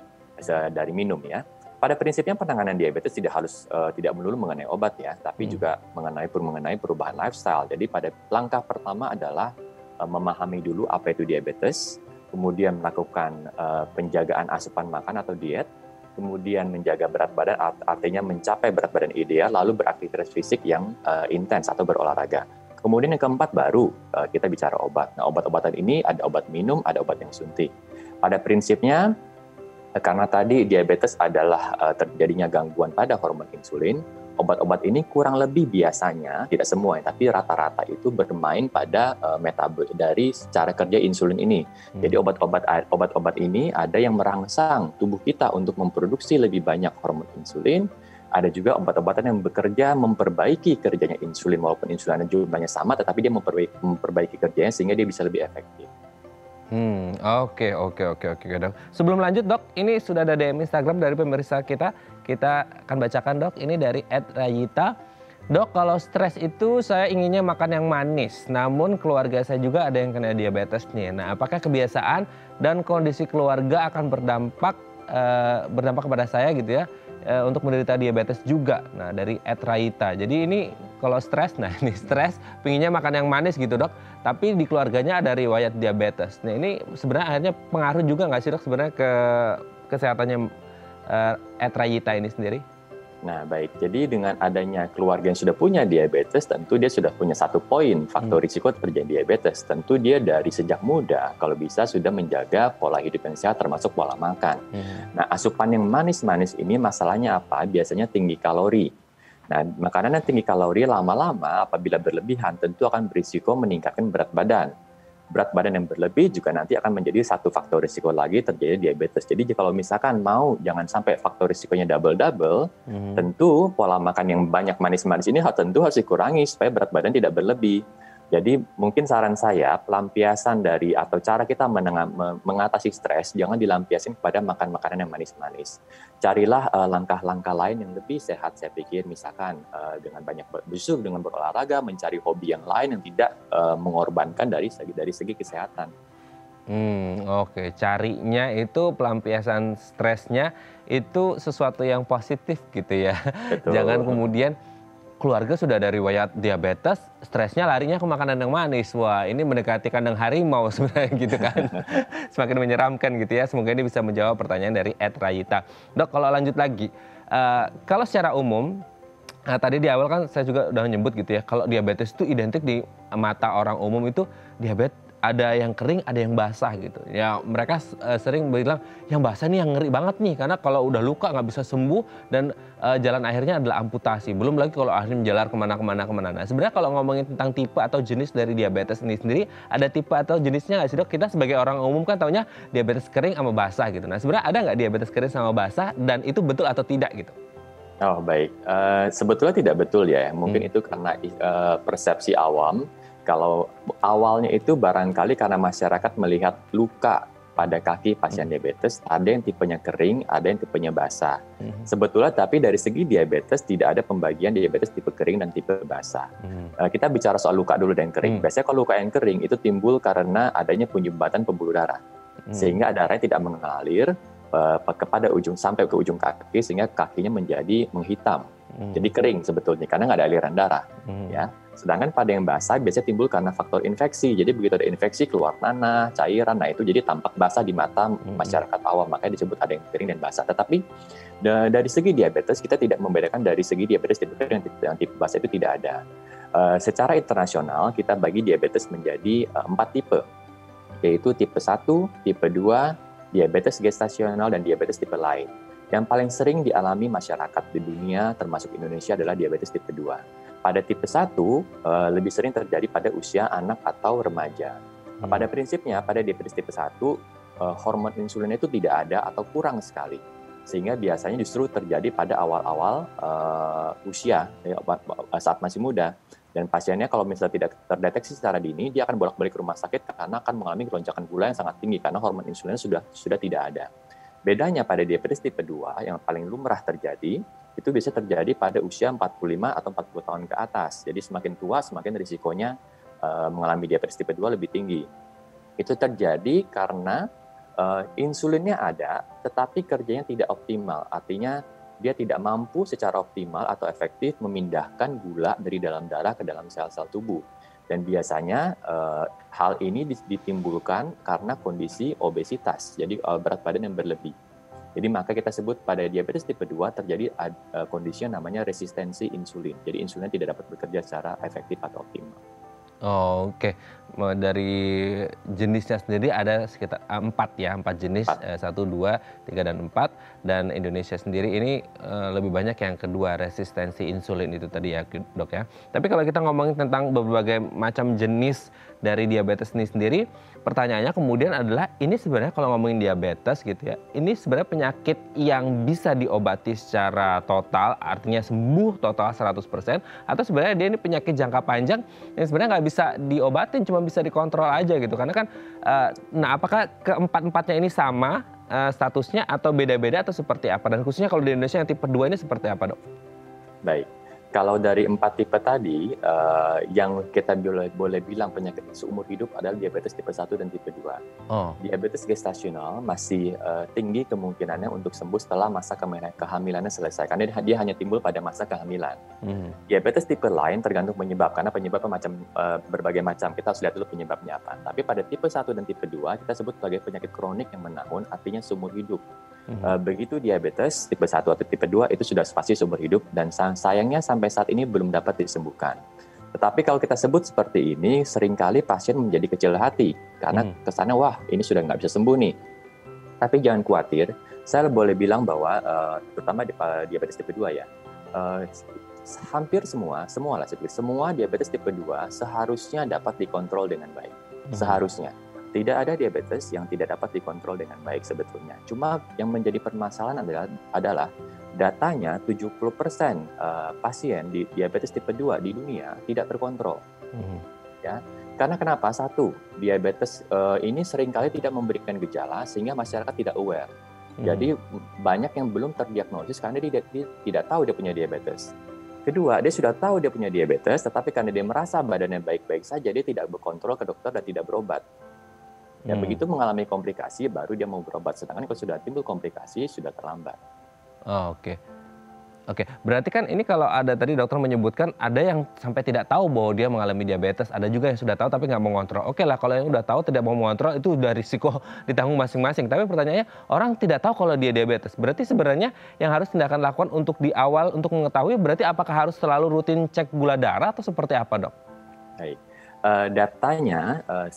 Speaker 3: dari minum ya. Pada prinsipnya penanganan diabetes tidak melulu mengenai obat ya, tapi juga mengenai perubahan lifestyle. Jadi pada langkah pertama adalah memahami dulu apa itu diabetes, kemudian melakukan penjagaan asupan makan atau diet, kemudian menjaga berat badan, artinya mencapai berat badan ideal, lalu beraktivitas fisik yang intens atau berolahraga. Kemudian yang keempat baru kita bicara obat. Nah, obat-obatan ini ada obat minum, ada obat yang suntik. Pada prinsipnya, karena tadi diabetes adalah terjadinya gangguan pada hormon insulin, obat-obat ini kurang lebih biasanya, tidak semua, tapi rata-rata itu bermain pada metabolisme dari cara kerja insulin ini. Jadi obat-obat ini ada yang merangsang tubuh kita untuk memproduksi lebih banyak hormon insulin. Ada juga obat-obatan yang bekerja memperbaiki kerjanya insulin, walaupun insulin jumlahnya sama, tetapi dia memperbaiki kerjanya sehingga dia bisa lebih efektif.
Speaker 1: Oke dok. Sebelum lanjut dok, ini sudah ada DM Instagram dari pemirsa kita. Kita akan bacakan dok, ini dari @rayita. Dok, kalau stres itu saya inginnya makan yang manis, namun keluarga saya juga ada yang kena diabetes nih. Nah, apakah kebiasaan dan kondisi keluarga akan berdampak kepada saya gitu ya, untuk menderita diabetes juga? Nah, dari @rayita. Jadi ini kalau stres, nah ini stres, pinginnya makan yang manis gitu dok, tapi di keluarganya ada riwayat diabetes. Nah ini sebenarnya akhirnya pengaruh juga nggak sih dok sebenarnya ke kesehatannya @rayita ini sendiri?
Speaker 3: Nah baik, jadi dengan adanya keluarga yang sudah punya diabetes, tentu dia sudah punya satu poin faktor risiko terjadi diabetes. Tentu dia dari sejak muda kalau bisa sudah menjaga pola hidup yang sehat termasuk pola makan. Nah asupan yang manis-manis ini masalahnya apa? Biasanya tinggi kalori. Nah makanan yang tinggi kalori lama-lama apabila berlebihan tentu akan berisiko meningkatkan berat badan. Berat badan yang berlebih juga nanti akan menjadi satu faktor risiko lagi terjadi diabetes. Jadi kalau misalkan mau jangan sampai faktor risikonya double-double, tentu pola makan yang banyak manis-manis ini tentu harus dikurangi supaya berat badan tidak berlebih. Jadi mungkin saran saya pelampiasan dari atau cara kita mengatasi stres jangan dilampiasin kepada makan makanan yang manis-manis. Carilah langkah-langkah lain yang lebih sehat saya pikir, misalkan dengan banyak justru dengan berolahraga, mencari hobi yang lain yang tidak mengorbankan dari segi kesehatan.
Speaker 1: Oke, carinya itu pelampiasan stresnya itu sesuatu yang positif gitu ya.
Speaker 3: Betul.
Speaker 1: Jangan kemudian keluarga sudah ada riwayat diabetes, stresnya larinya ke makanan yang manis. Wah, ini mendekati kandang harimau sebenarnya gitu kan. Semakin menyeramkan gitu ya. Semoga ini bisa menjawab pertanyaan dari @rayita. Dok, kalau lanjut lagi, kalau secara umum, tadi di awal kan saya juga udah nyebut gitu ya, kalau diabetes itu identik di mata orang umum itu ada yang kering, ada yang basah gitu. Ya mereka sering bilang yang basah nih yang ngeri banget nih karena kalau udah luka nggak bisa sembuh dan jalan akhirnya adalah amputasi. Belum lagi kalau akhirnya menjalar kemana-kemana. Nah sebenarnya kalau ngomongin tentang tipe atau jenis dari diabetes ini sendiri, ada tipe atau jenisnya nggak sih dok? Kita sebagai orang umum kan taunya diabetes kering sama basah gitu. Nah sebenarnya ada nggak diabetes kering sama basah dan itu betul atau tidak gitu?
Speaker 3: Oh baik, sebetulnya tidak betul ya. Mungkin itu karena persepsi awam. Kalau awalnya itu barangkali karena masyarakat melihat luka pada kaki pasien diabetes, ada yang tipenya kering, ada yang tipenya basah. Sebetulnya tapi dari segi diabetes tidak ada pembagian diabetes tipe kering dan tipe basah. Kita bicara soal luka dulu dan kering. Biasanya kalau luka yang kering itu timbul karena adanya penyumbatan pembuluh darah. Sehingga darahnya tidak mengalir kepada ujung sampai ke ujung kaki sehingga kakinya menjadi menghitam. Jadi kering sebetulnya karena nggak ada aliran darah. Ya. Sedangkan pada yang basah biasanya timbul karena faktor infeksi. Jadi begitu ada infeksi keluar nanah, cairan, nah itu jadi tampak basah di mata masyarakat awam. Makanya disebut ada yang kering dan basah. Tetapi dari segi diabetes kita tidak membedakan dari segi diabetes tipe kering dan tipe basah itu tidak ada. Secara internasional kita bagi diabetes menjadi 4 tipe, yaitu tipe 1, tipe 2, diabetes gestasional dan diabetes tipe lain. Yang paling sering dialami masyarakat di dunia termasuk Indonesia adalah diabetes tipe 2. Pada tipe 1 lebih sering terjadi pada usia anak atau remaja. Pada prinsipnya pada diabetes tipe 1 hormon insulin itu tidak ada atau kurang sekali. Sehingga biasanya justru terjadi pada awal-awal usia saat masih muda. Dan pasiennya kalau misalnya tidak terdeteksi secara dini, dia akan bolak-balik ke rumah sakit karena akan mengalami lonjakan gula yang sangat tinggi karena hormon insulin sudah tidak ada. Bedanya pada diabetes tipe 2 yang paling lumrah terjadi, itu bisa terjadi pada usia 45 atau 40 tahun ke atas. Jadi semakin tua, semakin risikonya mengalami diabetes tipe 2 lebih tinggi. Itu terjadi karena insulinnya ada, tetapi kerjanya tidak optimal. Artinya dia tidak mampu secara optimal atau efektif memindahkan gula dari dalam darah ke dalam sel-sel tubuh. Dan biasanya hal ini ditimbulkan karena kondisi obesitas, jadi berat badan yang berlebih. Jadi maka kita sebut pada diabetes tipe 2 terjadi kondisi yang namanya resistensi insulin. Jadi insulin tidak dapat bekerja secara efektif atau optimal.
Speaker 1: Oh, oke. Dari jenisnya sendiri ada sekitar 4 ya, 4 jenis, 1, 2, 3, dan 4. Dan Indonesia sendiri ini lebih banyak yang kedua, resistensi insulin itu tadi ya dok ya. Tapi kalau kita ngomongin tentang berbagai macam jenis dari diabetes ini sendiri, pertanyaannya kemudian adalah ini sebenarnya kalau ngomongin diabetes gitu ya, ini sebenarnya penyakit yang bisa diobati secara total, artinya sembuh total 100%, atau sebenarnya dia ini penyakit jangka panjang yang sebenarnya nggak bisa diobatin, cuma bisa dikontrol aja gitu. Karena kan, nah apakah keempat-empatnya ini sama statusnya atau beda-beda atau seperti apa? Dan khususnya kalau di Indonesia yang tipe 2 ini seperti apa dok?
Speaker 3: Baik. Kalau dari 4 tipe tadi, yang kita boleh bilang penyakit seumur hidup adalah diabetes tipe 1 dan tipe 2. Diabetes gestasional masih tinggi kemungkinannya untuk sembuh setelah masa kehamilannya selesai, karena dia hanya timbul pada masa kehamilan. Diabetes tipe lain tergantung penyebab, karena penyebabnya berbagai macam. Kita harus lihat dulu penyebabnya apa. Tapi pada tipe 1 dan tipe 2 kita sebut sebagai penyakit kronik yang menahun, artinya seumur hidup. Begitu diabetes tipe 1 atau tipe 2 itu sudah pasti seumur hidup dan sayangnya sampai saat ini belum dapat disembuhkan. Tetapi kalau kita sebut seperti ini, seringkali pasien menjadi kecil hati karena kesannya wah ini sudah nggak bisa sembuh nih. Tapi jangan khawatir, saya boleh bilang bahwa terutama di diabetes tipe 2 ya, hampir semua diabetes tipe 2 seharusnya dapat dikontrol dengan baik. Seharusnya. Tidak ada diabetes yang tidak dapat dikontrol dengan baik sebetulnya. Cuma yang menjadi permasalahan adalah datanya 70% pasien di diabetes tipe 2 di dunia tidak terkontrol. Ya. Karena kenapa? Satu, diabetes ini seringkali tidak memberikan gejala sehingga masyarakat tidak aware. Jadi banyak yang belum terdiagnosis karena dia tidak tahu dia punya diabetes. Kedua, dia sudah tahu dia punya diabetes, tetapi karena dia merasa badannya baik-baik saja, dia tidak berkontrol ke dokter dan tidak berobat. Dan begitu mengalami komplikasi, baru dia mau berobat. Sedangkan kalau sudah timbul komplikasi, sudah terlambat.
Speaker 1: Oke, berarti kan ini kalau ada tadi dokter menyebutkan ada yang sampai tidak tahu bahwa dia mengalami diabetes, ada juga yang sudah tahu tapi nggak mau ngontrol. Oke lah, kalau yang udah tahu tidak mau mengontrol itu udah risiko ditanggung masing-masing. Tapi pertanyaannya, orang tidak tahu kalau dia diabetes. Berarti sebenarnya yang harus tindakan lakukan untuk di awal untuk mengetahui berarti apakah harus selalu rutin cek gula darah atau seperti apa dok?
Speaker 3: Baik. Datanya 1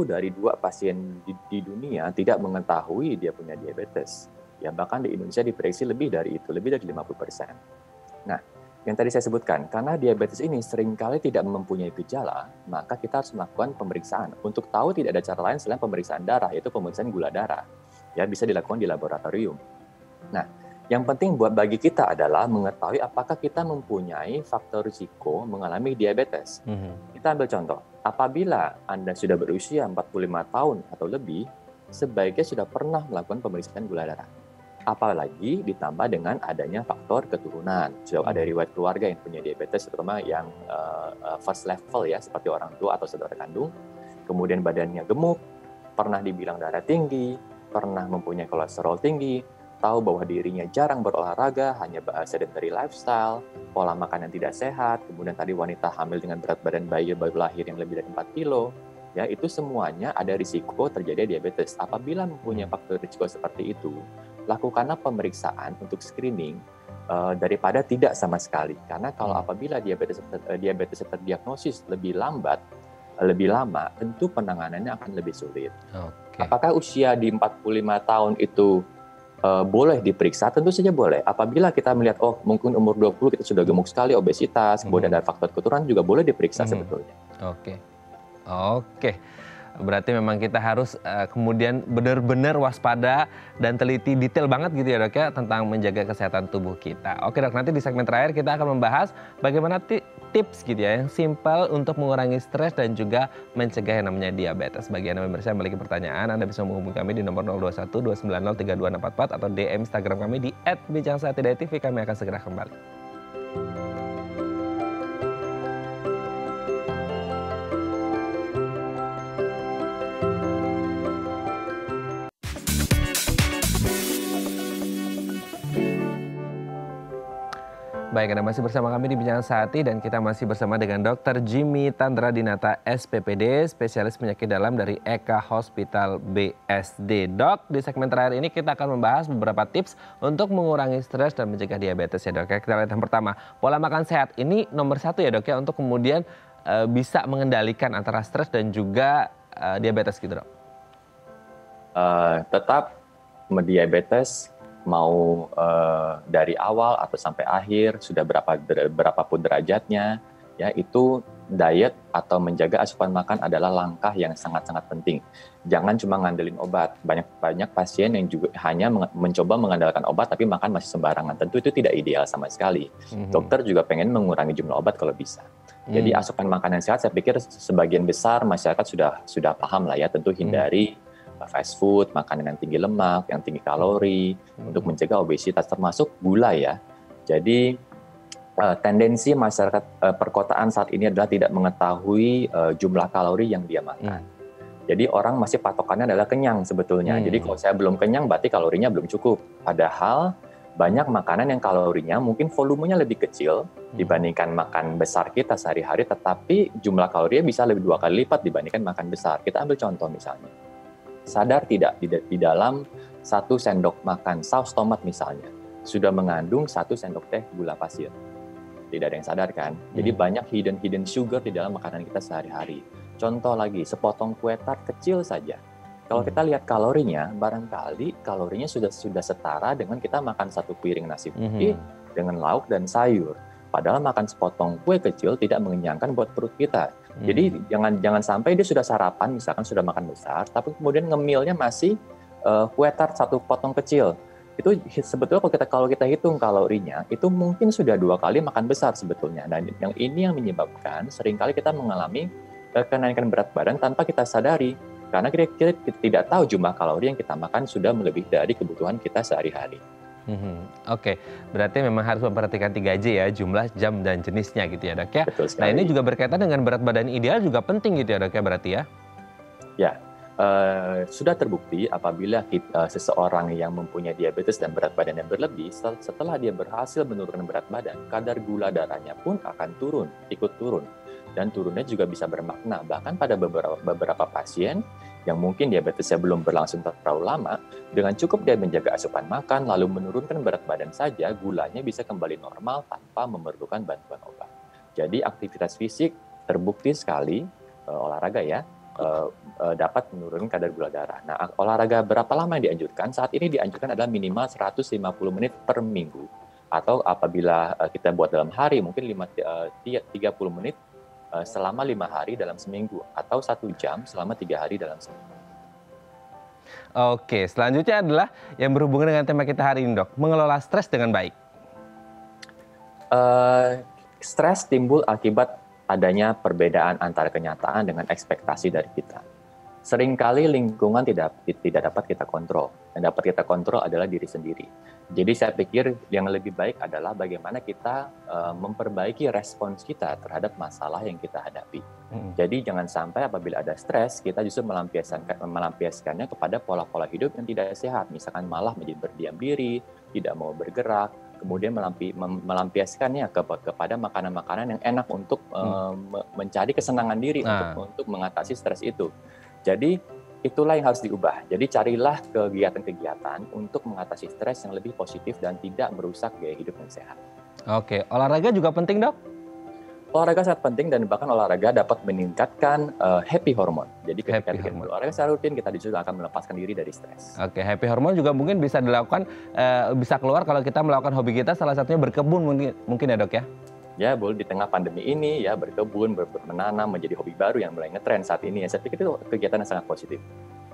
Speaker 3: dari 2 pasien di dunia tidak mengetahui dia punya diabetes. Ya, bahkan di Indonesia diprediksi lebih dari itu, lebih dari 50%. Nah, yang tadi saya sebutkan, karena diabetes ini seringkali tidak mempunyai gejala, maka kita harus melakukan pemeriksaan. Untuk tahu tidak ada cara lain selain pemeriksaan darah, yaitu pemeriksaan gula darah. Ya, bisa dilakukan di laboratorium. Nah, yang penting bagi kita adalah mengetahui apakah kita mempunyai faktor risiko mengalami diabetes. Kita ambil contoh, apabila Anda sudah berusia 45 tahun atau lebih, sebaiknya sudah pernah melakukan pemeriksaan gula darah. Apalagi ditambah dengan adanya faktor keturunan. Sudah ada riwayat keluarga yang punya diabetes, terutama yang first level ya, seperti orang tua atau saudara kandung. Kemudian badannya gemuk, pernah dibilang darah tinggi, pernah mempunyai kolesterol tinggi, tahu bahwa dirinya jarang berolahraga, hanya sedentary lifestyle, pola makan yang tidak sehat, kemudian tadi wanita hamil dengan berat badan bayi baru lahir yang lebih dari 4 kilo, ya itu semuanya ada risiko terjadi diabetes. Apabila mempunyai faktor risiko seperti itu, lakukanlah pemeriksaan untuk screening daripada tidak sama sekali. Karena kalau apabila diabetes terdiagnosis lebih lambat, lebih lama, tentu penanganannya akan lebih sulit. Apakah usia di 45 tahun itu boleh diperiksa? Tentu saja boleh. Apabila kita melihat, oh mungkin umur 20 kita sudah gemuk sekali, obesitas, kemudian ada faktor keturunan juga boleh diperiksa sebetulnya.
Speaker 1: Oke. Berarti memang kita harus kemudian benar-benar waspada dan teliti detail banget gitu ya dok ya tentang menjaga kesehatan tubuh kita. Oke dok, nanti di segmen terakhir kita akan membahas bagaimana tips gitu ya yang simpel untuk mengurangi stres dan juga mencegah yang namanya diabetes. Bagi Anda pemirsa yang memiliki pertanyaan, Anda bisa menghubungi kami di nomor 021 290 32644 atau DM Instagram kami di @bincangsehat.tv. Kami akan segera kembali. Baik, Anda masih bersama kami di Bincang Sehati dan kita masih bersama dengan Dr. Jimmy Tandra Dinata, SPPD, spesialis penyakit dalam dari Eka Hospital BSD. Dok, di segmen terakhir ini kita akan membahas beberapa tips untuk mengurangi stres dan mencegah diabetes ya dok. Kita lihat yang pertama, pola makan sehat. Ini nomor 1 ya dok ya untuk kemudian bisa mengendalikan antara stres dan juga diabetes gitu dok.
Speaker 3: Tetap diabetes mau dari awal atau sampai akhir, sudah berapapun derajatnya, ya itu diet atau menjaga asupan makan adalah langkah yang sangat-sangat penting. Jangan cuma ngandelin obat. Banyak pasien yang juga hanya mencoba mengandalkan obat tapi makan masih sembarangan. Tentu itu tidak ideal sama sekali. Dokter juga pengen mengurangi jumlah obat kalau bisa. Jadi asupan makan yang sehat, saya pikir sebagian besar masyarakat sudah paham lah ya. Tentu hindari fast food, makanan yang tinggi lemak, yang tinggi kalori, untuk mencegah obesitas, termasuk gula ya. Jadi tendensi masyarakat perkotaan saat ini adalah tidak mengetahui jumlah kalori yang dia makan. Jadi orang masih patokannya adalah kenyang sebetulnya. Jadi kalau saya belum kenyang berarti kalorinya belum cukup. Padahal banyak makanan yang kalorinya mungkin volumenya lebih kecil dibandingkan makan besar kita sehari-hari, tetapi jumlah kalorinya bisa lebih 2 kali lipat dibandingkan makan besar. Kita ambil contoh misalnya. Sadar tidak di dalam 1 sendok makan saus tomat misalnya sudah mengandung 1 sendok teh gula pasir. Tidak ada yang sadar kan? Jadi banyak hidden sugar di dalam makanan kita sehari-hari. Contoh lagi, sepotong kue tart kecil saja. Kalau kita lihat kalorinya, barangkali kalorinya sudah setara dengan kita makan 1 piring nasi putih dengan lauk dan sayur. Padahal makan sepotong kue kecil tidak mengenyangkan buat perut kita. Jadi jangan sampai dia sudah sarapan, misalkan sudah makan besar, tapi kemudian ngemilnya masih kue tart 1 potong kecil. Itu sebetulnya kalau kita hitung kalorinya, itu mungkin sudah 2 kali makan besar sebetulnya. Dan yang menyebabkan seringkali kita mengalami kenaikan berat badan tanpa kita sadari. Karena kita tidak tahu jumlah kalori yang kita makan sudah melebihi dari kebutuhan kita sehari-hari.
Speaker 1: Oke, berarti memang harus memperhatikan 3J ya, jumlah, jam, dan jenisnya gitu ya dok ya.
Speaker 3: Betul sekali.
Speaker 1: Nah ini juga berkaitan dengan berat badan ideal juga penting gitu ya dok ya berarti ya?
Speaker 3: Ya, sudah terbukti apabila seseorang yang mempunyai diabetes dan berat badan yang berlebih, setelah dia berhasil menurunkan berat badan, kadar gula darahnya pun akan ikut turun. Dan turunnya juga bisa bermakna, bahkan pada beberapa pasien yang mungkin diabetesnya belum berlangsung terlalu lama, dengan cukup dia menjaga asupan makan, lalu menurunkan berat badan saja, gulanya bisa kembali normal tanpa memerlukan bantuan obat. Jadi aktivitas fisik terbukti sekali olahraga ya, dapat menurunkan kadar gula darah. Nah, olahraga berapa lama yang dianjurkan? Saat ini dianjurkan adalah minimal 150 menit per minggu. Atau apabila kita buat dalam hari, mungkin 30 menit selama 5 hari dalam seminggu. Atau 1 jam selama 3 hari dalam seminggu.
Speaker 1: Oke, selanjutnya adalah yang berhubungan dengan tema kita hari ini, Dok. Mengelola stres dengan baik.
Speaker 3: Stres timbul akibat adanya perbedaan antara kenyataan dengan ekspektasi dari kita. Seringkali lingkungan tidak dapat kita kontrol. Yang dapat kita kontrol adalah diri sendiri. Jadi saya pikir yang lebih baik adalah bagaimana kita memperbaiki respons kita terhadap masalah yang kita hadapi. Jadi jangan sampai apabila ada stres, kita justru melampiaskannya kepada pola-pola hidup yang tidak sehat. Misalkan malah menjadi berdiam diri, tidak mau bergerak, kemudian melampiaskannya kepada makanan-makanan yang enak untuk mencari kesenangan diri untuk mengatasi stres itu. Jadi itulah yang harus diubah. Jadi carilah kegiatan-kegiatan untuk mengatasi stres yang lebih positif dan tidak merusak gaya hidup yang sehat.
Speaker 1: Oke, olahraga juga penting, Dok?
Speaker 3: Olahraga sangat penting dan bahkan olahraga dapat meningkatkan happy hormone. Jadi ketika kita olahraga secara rutin, kita juga akan melepaskan diri dari stres.
Speaker 1: Oke, happy hormone juga mungkin bisa dilakukan, bisa keluar kalau kita melakukan hobi kita, salah satunya berkebun mungkin ya, Dok ya?
Speaker 3: Ya, boleh di tengah pandemi ini ya berkebun, menanam menjadi hobi baru yang mulai ngetren saat ini ya. Saya pikir itu kegiatan yang sangat positif.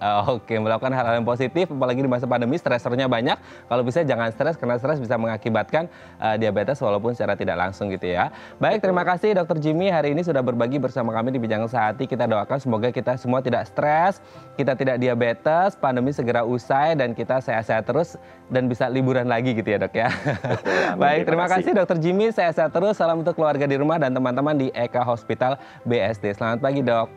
Speaker 1: Oke, melakukan hal-hal yang positif, apalagi di masa pandemi, stresornya banyak. Kalau bisa jangan stres, karena stres bisa mengakibatkan diabetes walaupun secara tidak langsung gitu ya. Baik, terima kasih Dr. Jimmy hari ini sudah berbagi bersama kami di Bincang Sehati. Kita doakan semoga kita semua tidak stres, kita tidak diabetes, pandemi segera usai, dan kita sehat-sehat terus dan bisa liburan lagi gitu ya, Dok ya. Baik, terima kasih Dr. Jimmy, sehat-sehat terus. Salam untuk keluarga di rumah dan teman-teman di Eka Hospital BSD. Selamat pagi, Dok.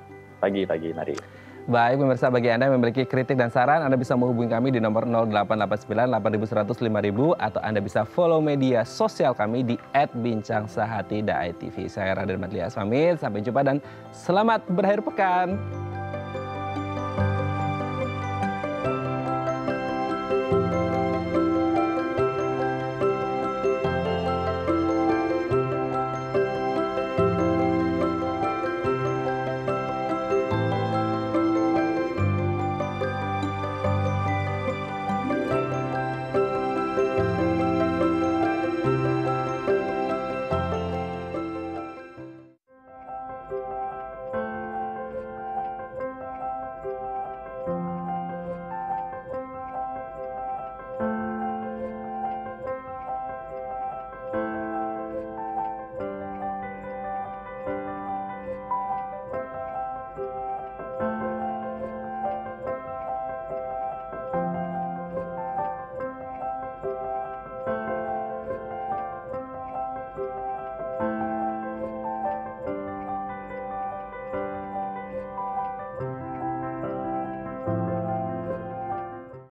Speaker 3: Pagi, mari.
Speaker 1: Baik, pemirsa, bagi Anda yang memiliki kritik dan saran, Anda bisa menghubungi kami di nomor 0889 8100 5000 atau Anda bisa follow media sosial kami di @bincangsehati.id. Saya Raden Matlias pamit, sampai jumpa dan selamat berakhir pekan.